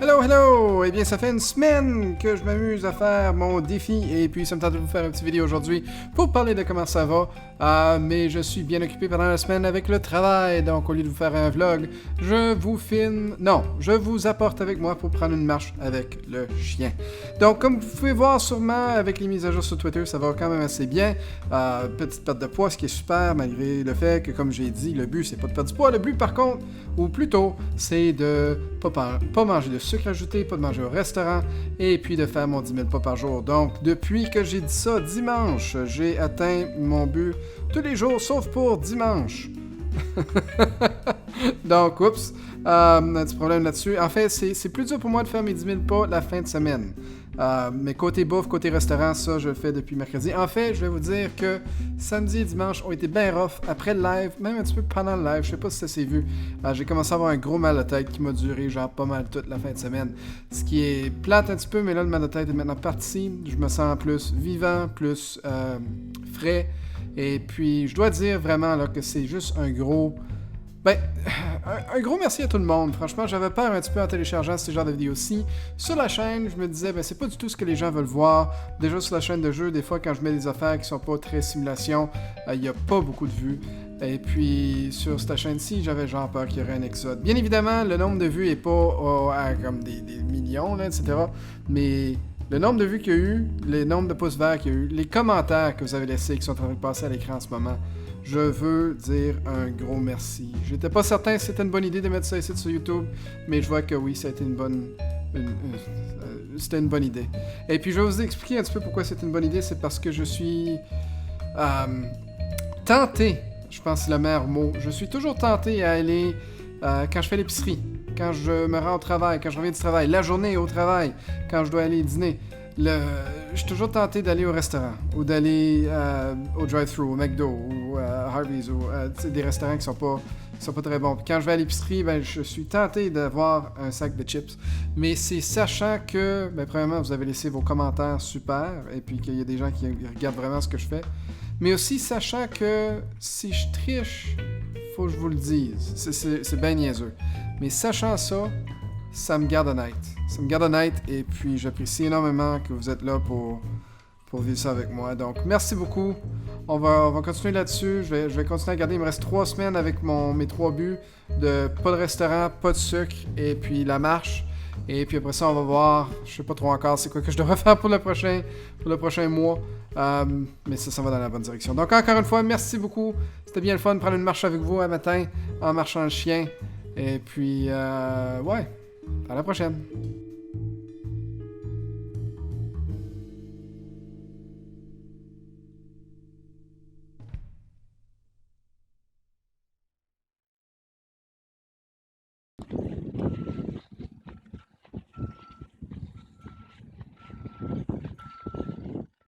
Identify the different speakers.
Speaker 1: Hello, hello! Eh bien, ça fait une semaine que je m'amuse à faire mon défi et puis ça me tente de vous faire une petite vidéo aujourd'hui pour parler de comment ça va. Mais je suis bien occupé pendant la semaine avec le travail, donc au lieu de vous faire un vlog, je vous apporte avec moi pour prendre une marche avec le chien. Donc, comme vous pouvez voir sûrement avec les mises à jour sur Twitter, ça va quand même assez bien. Petite perte de poids, ce qui est super, malgré le fait que, comme j'ai dit, le but c'est pas de perdre du poids. Le but, par contre, ou plutôt, c'est de pas manger de sucre ajouté, pas de manger au restaurant, et puis de faire mon 10 000 pas par jour. Donc, depuis que j'ai dit ça, dimanche, j'ai atteint mon but tous les jours, sauf pour dimanche. Donc, oups, un petit problème là-dessus. En fait, c'est plus dur pour moi de faire mes 10 000 pas la fin de semaine. Mais côté bouffe, côté restaurant, ça, je le fais depuis mercredi. En fait, je vais vous dire que samedi et dimanche ont été bien rough. Après le live, même un petit peu pendant le live, je sais pas si ça s'est vu, j'ai commencé à avoir un gros mal de tête qui m'a duré genre pas mal toute la fin de semaine. Ce qui est plate un petit peu, mais là, le mal de tête est maintenant parti. Je me sens plus vivant, plus frais. Et puis, je dois dire vraiment là, que c'est juste un gros... un gros merci à tout le monde. Franchement, j'avais peur un petit peu en téléchargeant ce genre de vidéos-ci. Sur la chaîne, je me disais, c'est pas du tout ce que les gens veulent voir. Déjà sur la chaîne de jeu, des fois, quand je mets des affaires qui sont pas très simulation, il n'y a pas beaucoup de vues. Et puis, sur cette chaîne-ci, j'avais genre peur qu'il y aurait un exode. Bien évidemment, le nombre de vues est pas à comme des millions, là, etc. Mais le nombre de vues qu'il y a eu, le nombre de pouces verts qu'il y a eu, les commentaires que vous avez laissés qui sont en train de passer à l'écran en ce moment, je veux dire un gros merci. J'étais pas certain si c'était une bonne idée de mettre ça ici sur YouTube, mais je vois que oui, ça a été c'était une bonne idée. Et puis je vais vous expliquer un petit peu pourquoi c'est une bonne idée. C'est parce que je suis tenté, je pense que c'est le meilleur mot, je suis toujours tenté à aller, quand je fais l'épicerie, quand je me rends au travail, quand je reviens du travail, la journée au travail, quand je dois aller dîner. Je suis toujours tenté d'aller au restaurant ou d'aller au drive-thru, au McDo ou à Harvey's ou des restaurants qui sont pas très bons. Puis quand je vais à l'épicerie, je suis tenté d'avoir un sac de chips. Mais c'est sachant que, premièrement, vous avez laissé vos commentaires super et puis qu'il y a des gens qui regardent vraiment ce que je fais. Mais aussi sachant que si je triche, faut que je vous le dise. C'est bien niaiseux. Mais sachant ça, ça me garde honnête. Ça me garde honnête et puis j'apprécie énormément que vous êtes là pour vivre ça avec moi. Donc, merci beaucoup. On va continuer là-dessus. Je vais continuer à garder. Il me reste 3 semaines avec mes 3 buts de pas de restaurant, pas de sucre et puis la marche. Et puis après ça, on va voir, je sais pas trop encore c'est quoi que je devrais faire pour le prochain mois. Mais ça va dans la bonne direction. Donc, encore une fois, merci beaucoup. C'était bien le fun de prendre une marche avec vous un matin en marchant le chien. Et puis, ouais, à la prochaine.